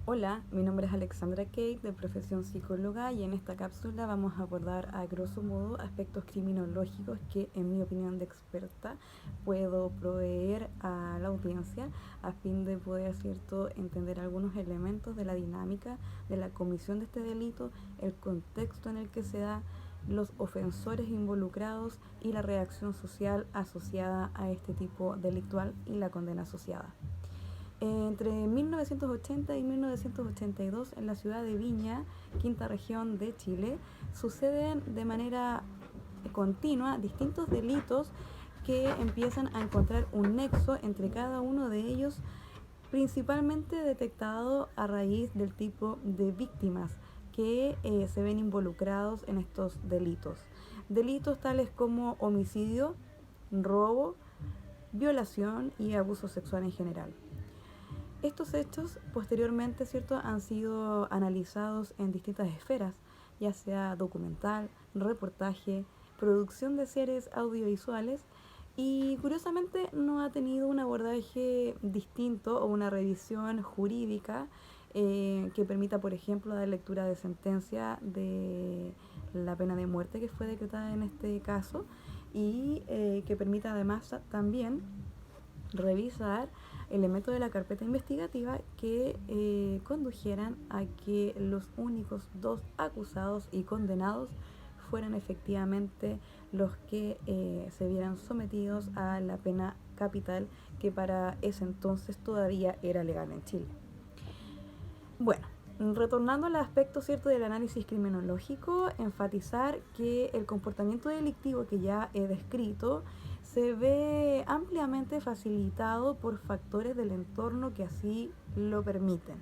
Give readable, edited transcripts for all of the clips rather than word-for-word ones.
Hola, mi nombre es Alexandra Kate, de profesión psicóloga, y en esta cápsula vamos a abordar a grosso modo aspectos criminológicos que, en mi opinión de experta, puedo proveer a la audiencia a fin de poder, cierto, entender algunos elementos de la dinámica de la comisión de este delito, el contexto en el que se da, los ofensores involucrados y la reacción social asociada a este tipo delictual y la condena asociada. Entre 1980 y 1982, en la ciudad de Viña, quinta región de Chile, suceden de manera continua distintos delitos que empiezan a encontrar un nexo entre cada uno de ellos, principalmente detectado a raíz del tipo de víctimas que se ven involucrados en estos delitos. Delitos tales como homicidio, robo, violación y abuso sexual en general. Estos hechos posteriormente, ¿cierto?, han sido analizados en distintas esferas, ya sea documental, reportaje, producción de series audiovisuales, y curiosamente no ha tenido un abordaje distinto o una revisión jurídica que permita, por ejemplo, dar lectura de sentencia de la pena de muerte que fue decretada en este caso, y que permita además también revisar elementos de la carpeta investigativa que condujeran a que los únicos dos acusados y condenados fueran efectivamente los que se vieran sometidos a la pena capital, que para ese entonces todavía era legal en Chile. Bueno, retornando al aspecto, cierto, del análisis criminológico, enfatizar que el comportamiento delictivo que ya he descrito se ve ampliamente facilitado por factores del entorno que así lo permiten.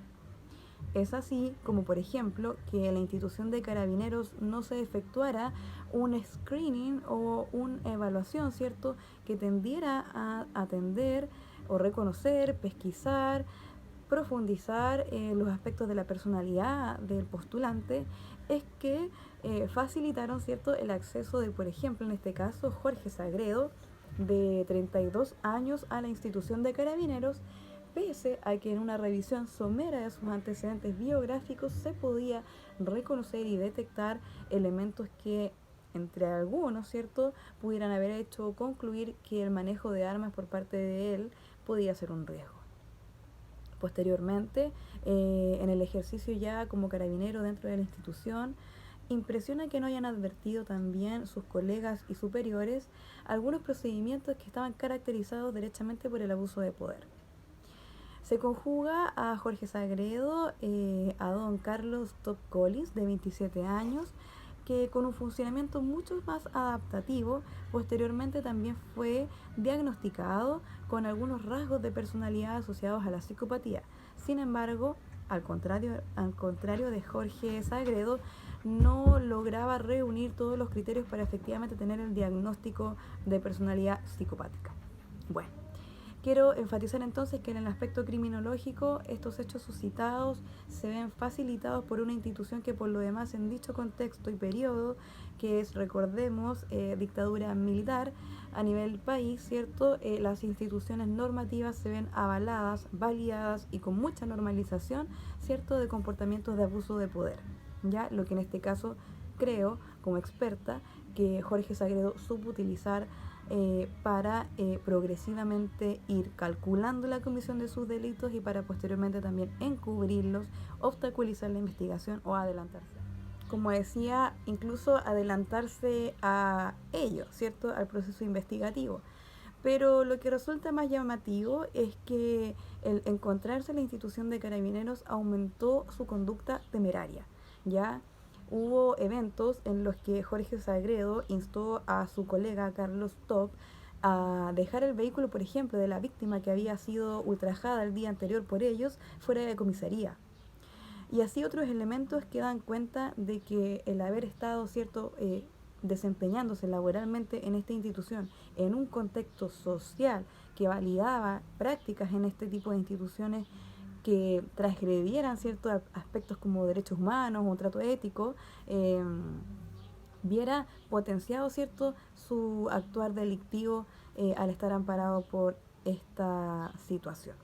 Es así como, por ejemplo, que la institución de Carabineros no se efectuara un screening o una evaluación, ¿cierto?, que tendiera a atender o reconocer, pesquisar, profundizar los aspectos de la personalidad del postulante, es que facilitaron, ¿cierto?, el acceso de, por ejemplo, en este caso, Jorge Sagredo, de 32 años, a la institución de Carabineros, pese a que en una revisión somera de sus antecedentes biográficos se podía reconocer y detectar elementos que, entre algunos, ¿cierto?, pudieran haber hecho concluir que el manejo de armas por parte de él podía ser un riesgo. Posteriormente, en el ejercicio ya como carabinero dentro de la institución, impresiona que no hayan advertido también sus colegas y superiores algunos procedimientos que estaban caracterizados derechamente por el abuso de poder. Se conjuga a Jorge Sagredo, a don Carlos Top Collins, de 27 años, que con un funcionamiento mucho más adaptativo, posteriormente también fue diagnosticado con algunos rasgos de personalidad asociados a la psicopatía. Sin embargo, al contrario de Jorge Sagredo, no lograba reunir todos los criterios para efectivamente tener el diagnóstico de personalidad psicopática. Bueno, quiero enfatizar entonces que en el aspecto criminológico estos hechos suscitados se ven facilitados por una institución que, por lo demás, en dicho contexto y periodo, que es, recordemos, dictadura militar a nivel país, ¿cierto? Las instituciones normativas se ven avaladas, validadas y con mucha normalización, ¿cierto?, de comportamientos de abuso de poder, ¿ya? Lo que en este caso creo, como experta, que Jorge Sagredo supo utilizar para progresivamente ir calculando la comisión de sus delitos y para posteriormente también encubrirlos, obstaculizar la investigación o adelantarse. Como decía, incluso adelantarse a ello, ¿cierto?, al proceso investigativo. Pero lo que resulta más llamativo es que el encontrarse en la institución de Carabineros aumentó su conducta temeraria, ¿ya? Hubo eventos en los que Jorge Sagredo instó a su colega Carlos Top a dejar el vehículo, por ejemplo, de la víctima que había sido ultrajada el día anterior por ellos fuera de comisaría. Y así otros elementos que dan cuenta de que el haber estado, cierto, desempeñándose laboralmente en esta institución en un contexto social que validaba prácticas en este tipo de instituciones que transgredieran ciertos aspectos como derechos humanos o trato ético, viera potenciado, cierto, su actuar delictivo al estar amparado por esta situación.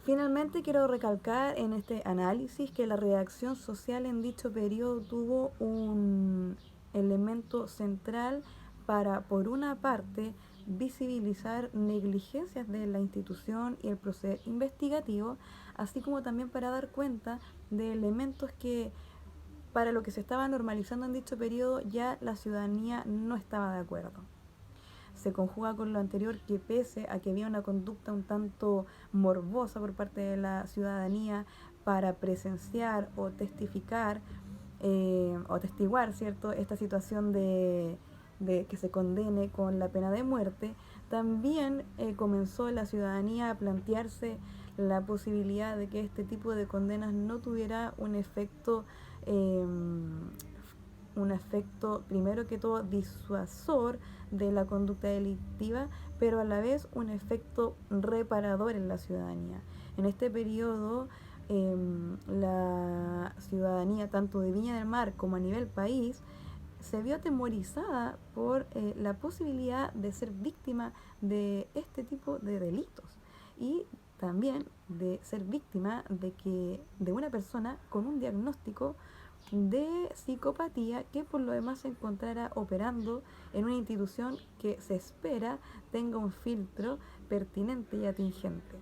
Finalmente quiero recalcar en este análisis que la reacción social en dicho periodo tuvo un elemento central para, por una parte, visibilizar negligencias de la institución y el proceso investigativo, así como también para dar cuenta de elementos que para lo que se estaba normalizando en dicho periodo ya la ciudadanía no estaba de acuerdo. Se conjuga con lo anterior que pese a que había una conducta un tanto morbosa por parte de la ciudadanía para presenciar o testificar o testiguar, ¿cierto?, esta situación de que se condene con la pena de muerte, también comenzó la ciudadanía a plantearse la posibilidad de que este tipo de condenas no tuviera un efecto primero que todo disuasor de la conducta delictiva, pero a la vez un efecto reparador en la ciudadanía. En este periodo, la ciudadanía, tanto de Viña del Mar como a nivel país, se vio atemorizada por la posibilidad de ser víctima de este tipo de delitos y también de ser víctima de una persona con un diagnóstico de psicopatía que por lo demás se encontrara operando en una institución que se espera tenga un filtro pertinente y atingente.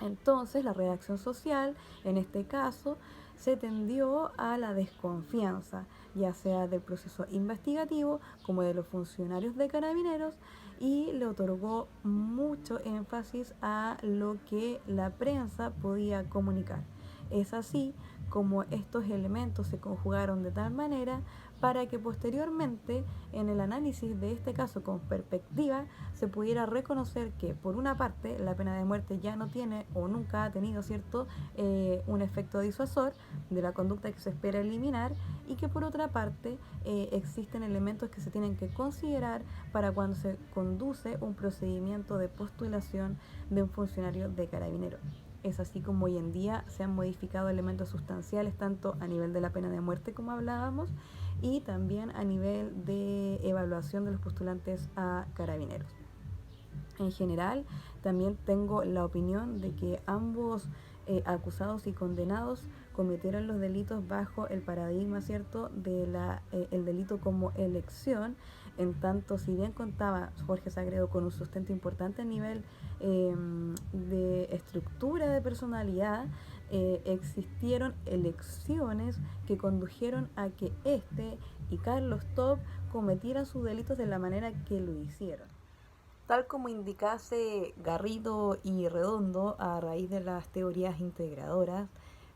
Entonces la reacción social, en este caso, se tendió a la desconfianza, ya sea del proceso investigativo como de los funcionarios de Carabineros, y le otorgó mucho énfasis a lo que la prensa podía comunicar. Es así como estos elementos se conjugaron de tal manera para que posteriormente en el análisis de este caso con perspectiva se pudiera reconocer que por una parte la pena de muerte ya no tiene o nunca ha tenido un efecto disuasor de la conducta que se espera eliminar, y que por otra parte existen elementos que se tienen que considerar para cuando se conduce un procedimiento de postulación de un funcionario de Carabineros. Es así como hoy en día se han modificado elementos sustanciales tanto a nivel de la pena de muerte como hablábamos y también a nivel de evaluación de los postulantes a Carabineros. En general, también tengo la opinión de que ambos acusados y condenados cometieron los delitos bajo el paradigma, ¿cierto?, de el delito como elección, en tanto si bien contaba Jorge Sagredo con un sustento importante a nivel de estructura de personalidad, existieron elecciones que condujeron a que y Carlos Top cometieran sus delitos de la manera que lo hicieron. Tal como indicase Garrido y Redondo a raíz de las teorías integradoras,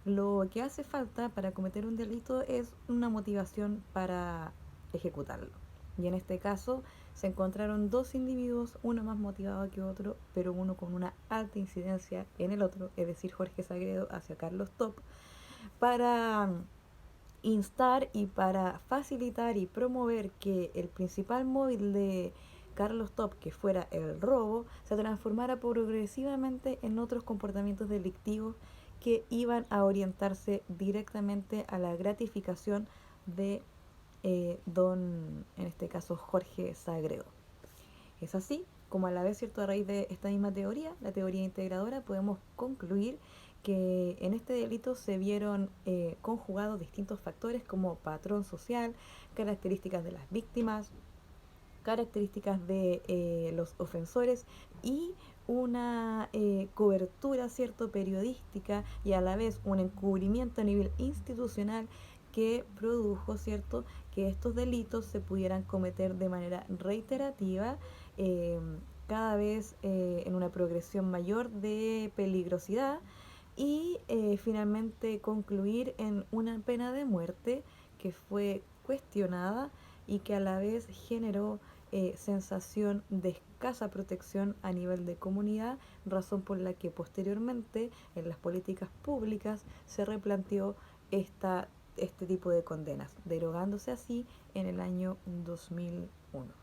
lo que hace falta para cometer un delito es una motivación para ejecutarlo. Y en este caso se encontraron dos individuos, uno más motivado que otro, pero uno con una alta incidencia en el otro, es decir, Jorge Sagredo hacia Carlos Top, para instar y para facilitar y promover que el principal móvil de Carlos Top, que fuera el robo, se transformara progresivamente en otros comportamientos delictivos que iban a orientarse directamente a la gratificación de en este caso, Jorge Sagredo. Es así como a la vez, ¿cierto?, a raíz de esta misma teoría, la teoría integradora, podemos concluir que en este delito se vieron conjugados distintos factores como patrón social, características de las víctimas, características de los ofensores y una cobertura, ¿cierto?, periodística y a la vez un encubrimiento a nivel institucional que produjo, ¿cierto?, que estos delitos se pudieran cometer de manera reiterativa, eh, cada vez en una progresión mayor de peligrosidad y finalmente concluir en una pena de muerte que fue cuestionada y que a la vez generó sensación de escasa protección a nivel de comunidad, razón por la que posteriormente en las políticas públicas se replanteó este tipo de condenas, derogándose así en el año 2001.